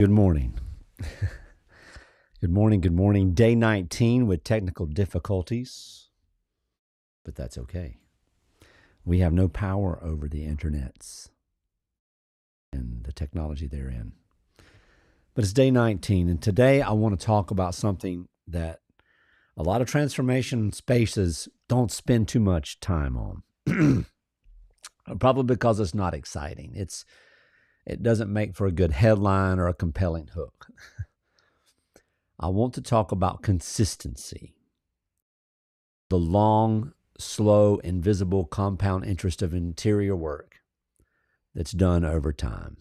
Good morning. Good morning. Good morning. Day 19 with technical difficulties, but that's okay. We have no power over the internets and the technology therein. But it's day 19, and today I want to talk about something that a lot of transformation spaces don't spend too much time on. Probably because it's not exciting. It doesn't make for a good headline or a compelling hook. I want to talk about consistency, the long, slow, invisible compound interest of interior work that's done over time.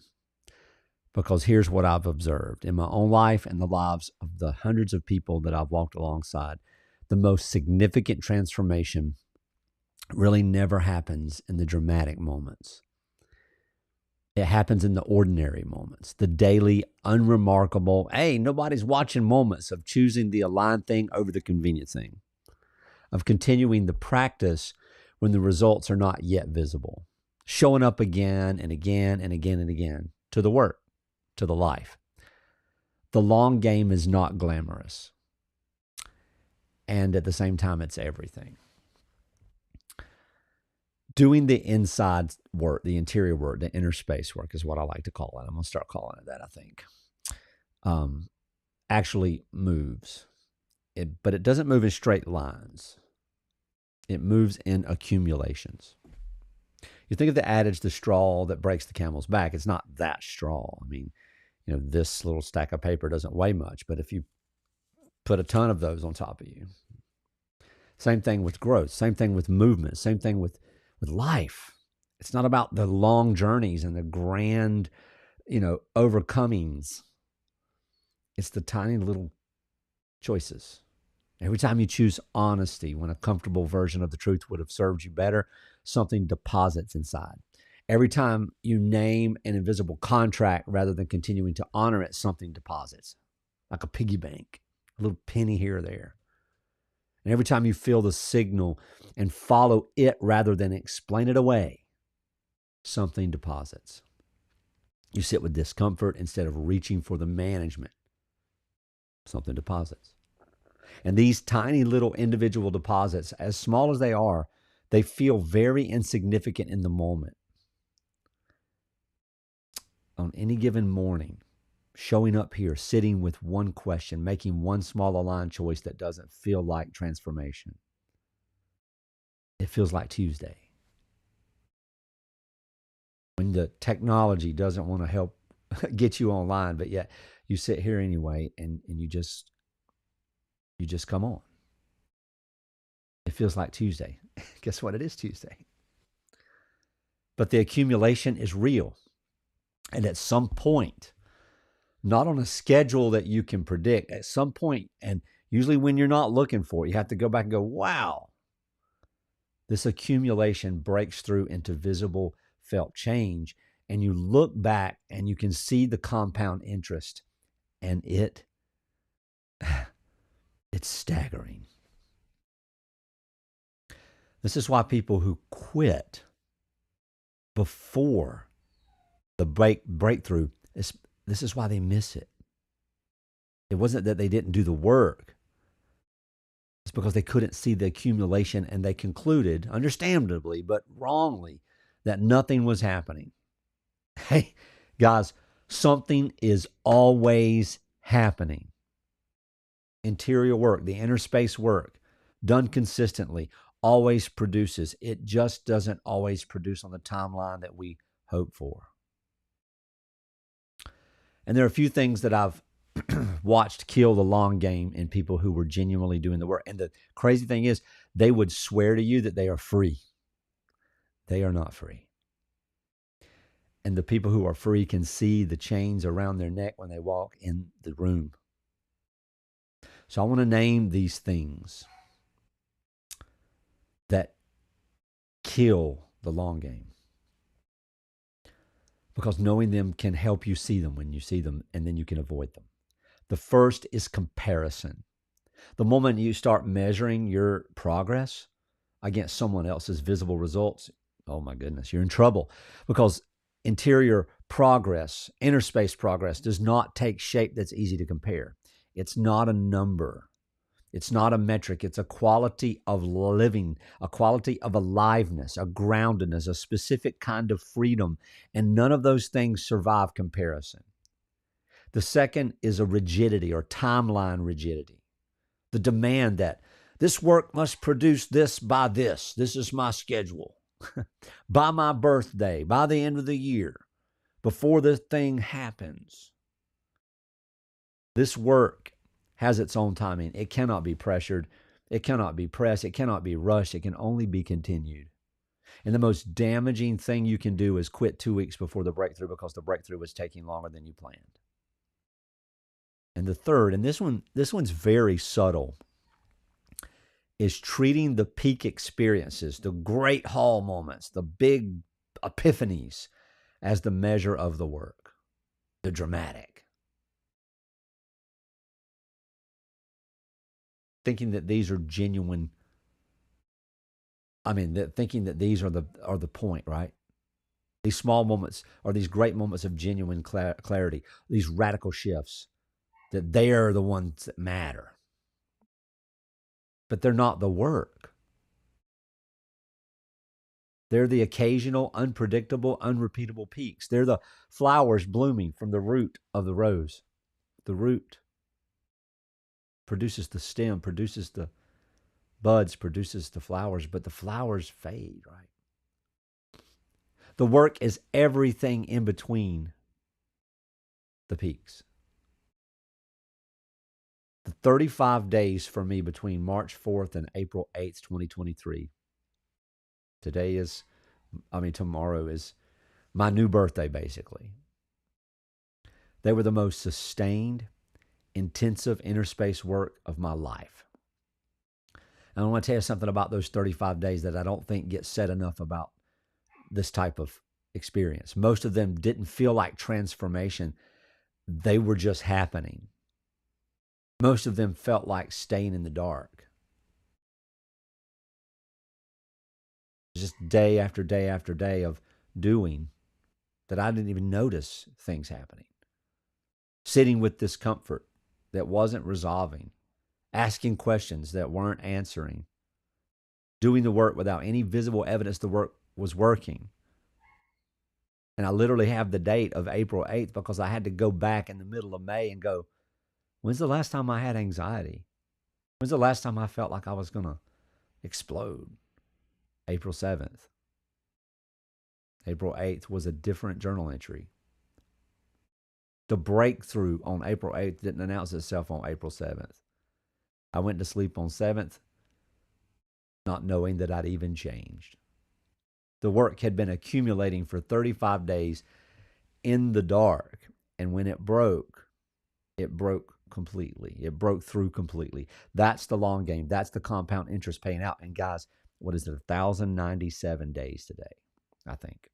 Because here's what I've observed in my own life and the lives of the hundreds of people that I've walked alongside. The most significant transformation really never happens in the dramatic moments. It happens in the ordinary moments, the daily, unremarkable, hey, nobody's watching moments of choosing the aligned thing over the convenient thing, of continuing the practice when the results are not yet visible, showing up again and again and again and again to the work, to the life. The long game is not glamorous. And at the same time, it's everything. Doing the inside work, the interior work, the inner space work is what I like to call it. I'm going to start calling it that, I think. Actually moves. But it doesn't move in straight lines. It moves in accumulations. You think of the adage, the straw that breaks the camel's back. It's not that straw. I mean, this little stack of paper doesn't weigh much, but if you put a ton of those on top of you. Same thing with growth. Same thing with movement. Same thing with life. It's not about the long journeys and the grand, overcomings. It's the tiny little choices. Every time you choose honesty when a comfortable version of the truth would have served you better, something deposits inside. Every time you name an invisible contract rather than continuing to honor it, something deposits, like a piggy bank, a little penny here or there. And every time you feel the signal and follow it rather than explain it away, something deposits. You sit with discomfort instead of reaching for the management. Something deposits. And these tiny little individual deposits, as small as they are, they feel very insignificant in the moment. On any given morning, showing up here, sitting with one question, making one small aligned choice that doesn't feel like transformation. It feels like Tuesday. When the technology doesn't want to help get you online, but yet you sit here anyway and you just come on. It feels like Tuesday. Guess what? It is Tuesday. But the accumulation is real. And at some point, not on a schedule that you can predict, at some point, and usually when you're not looking for it, you have to go back and go, wow, this accumulation breaks through into visible, felt change. And you look back and you can see the compound interest, and it's staggering. This is why people who quit before the breakthrough, this is why they miss it. It wasn't that they didn't do the work. It's because they couldn't see the accumulation, and they concluded, understandably, but wrongly, that nothing was happening. Hey, guys, something is always happening. Interior work, the inner space work, done consistently, always produces. It just doesn't always produce on the timeline that we hope for. And there are a few things that I've watched kill the long game in people who were genuinely doing the work. And the crazy thing is, they would swear to you that they are free. They are not free. And the people who are free can see the chains around their neck when they walk in the room. So I want to name these things that kill the long game, because knowing them can help you see them when you see them, and then you can avoid them. The first is comparison. The moment you start measuring your progress against someone else's visible results, oh my goodness, you're in trouble, because interior progress, inner space progress, does not take shape that's easy to compare. It's not a number. It's not a metric. It's a quality of living, a quality of aliveness, a groundedness, a specific kind of freedom. And none of those things survive comparison. The second is a rigidity or timeline rigidity. The demand that this work must produce this by this. This is my schedule. By my birthday, by the end of the year, before the thing happens. This work has its own timing. It cannot be pressured. It cannot be pressed. It cannot be rushed. It can only be continued. And the most damaging thing you can do is quit 2 weeks before the breakthrough because the breakthrough was taking longer than you planned. And the third, and this one's very subtle, is treating the peak experiences, the great hall moments, the big epiphanies as the measure of the work, the dramatic. Thinking that these are genuine, thinking that these are the point, right? These small moments are these great moments of genuine clarity, these radical shifts, that they're the ones that matter. But they're not the work. They're the occasional, unpredictable, unrepeatable peaks. They're the flowers blooming from the root of the rose. The root produces the stem, produces the buds, produces the flowers, but the flowers fade, right? The work is everything in between the peaks. The 35 days for me between March 4th and April 8th, 2023. Tomorrow is my new birthday, basically. They were the most sustained, intensive inner space work of my life. And I want to tell you something about those 35 days that I don't think gets said enough about this type of experience. Most of them didn't feel like transformation. They were just happening. Most of them felt like staying in the dark. Just day after day after day of doing that I didn't even notice things happening. Sitting with discomfort that wasn't resolving, asking questions that weren't answering, doing the work without any visible evidence the work was working. And I literally have the date of April 8th because I had to go back in the middle of May and go, when's the last time I had anxiety? When's the last time I felt like I was going to explode? April 7th. April 8th was a different journal entry. The breakthrough on April 8th didn't announce itself on April 7th. I went to sleep on 7th, not knowing that I'd even changed. The work had been accumulating for 35 days in the dark. And when it broke completely. It broke through completely. That's the long game. That's the compound interest paying out. And guys, what is it? 1,097 days today, I think.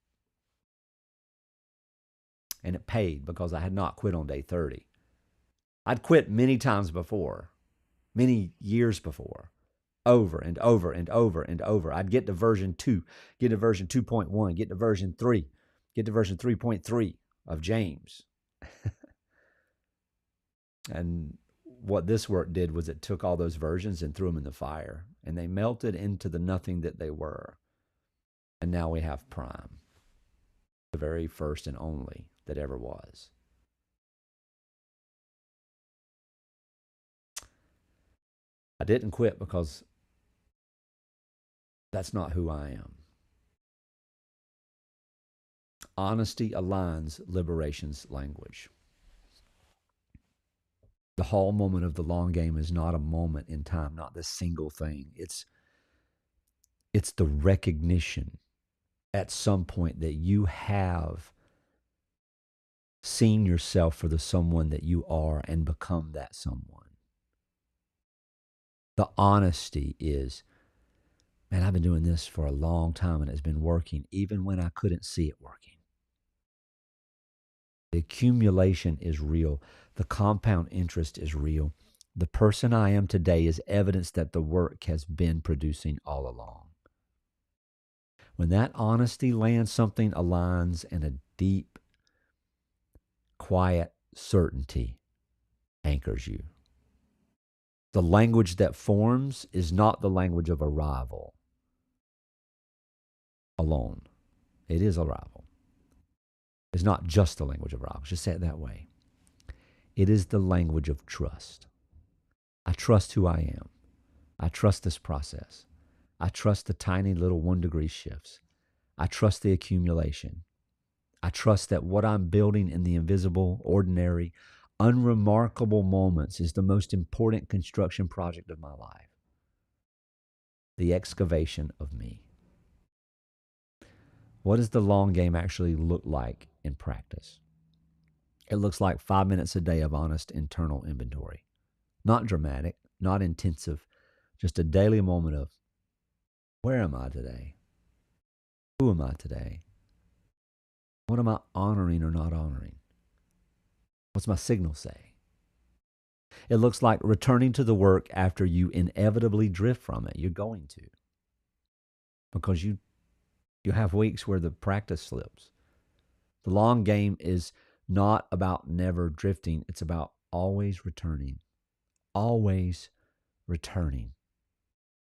And it paid because I had not quit on day 30. I'd quit many times before, many years before, over and over and over and over. I'd get to version 2, get to version 2.1, get to version 3, get to version 3.3 of James. And what this work did was it took all those versions and threw them in the fire, and they melted into the nothing that they were. And now we have Prime, the very first and only that ever was. I didn't quit because that's not who I am. Honesty aligns liberation's language. The whole moment of the long game is not a moment in time, not this single thing. It's the recognition at some point that you have seen yourself for the someone that you are and become that someone. The honesty is, man, I've been doing this for a long time and it's been working even when I couldn't see it working. The accumulation is real. The compound interest is real. The person I am today is evidence that the work has been producing all along. When that honesty lands, something aligns in a deep, Quiet certainty anchors you. The language that forms is not the language of arrival alone. It is arrival. It's not just the language of arrival. Just say it that way. It is the language of trust. I trust who I am. I trust this process. I trust the tiny little 1 degree shifts. I trust the accumulation. I trust that what I'm building in the invisible, ordinary, unremarkable moments is the most important construction project of my life. The excavation of me. What does the long game actually look like in practice? It looks like 5 minutes a day of honest internal inventory. Not dramatic, not intensive, just a daily moment of, where am I today? Who am I today? What am I honoring or not honoring? What's my signal say? It looks like returning to the work after you inevitably drift from it. You're going to. Because you have weeks where the practice slips. The long game is not about never drifting. It's about always returning. Always returning.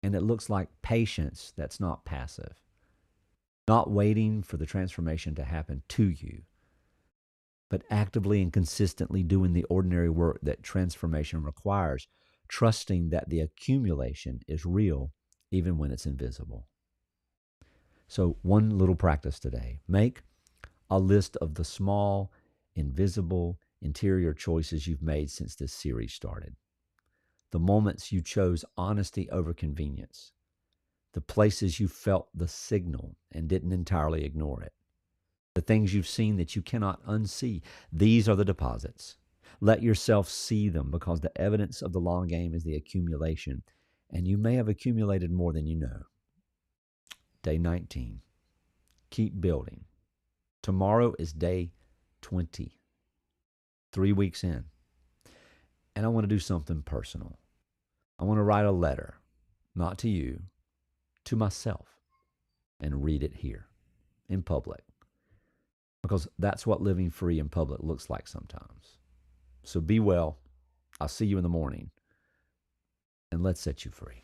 And it looks like patience that's not passive. Not waiting for the transformation to happen to you, but actively and consistently doing the ordinary work that transformation requires, trusting that the accumulation is real even when it's invisible. So, one little practice today. Make a list of the small, invisible, interior choices you've made since this series started. The moments you chose honesty over convenience. The places you felt the signal and didn't entirely ignore it. The things you've seen that you cannot unsee. These are the deposits. Let yourself see them, because the evidence of the long game is the accumulation, and you may have accumulated more than you know. Day 19. Keep building. Tomorrow is day 20. 3 weeks in. And I want to do something personal. I want to write a letter, not to you, to myself, and read it here in public. Because that's what living free in public looks like sometimes. So be well. I'll see you in the morning, and let's set you free.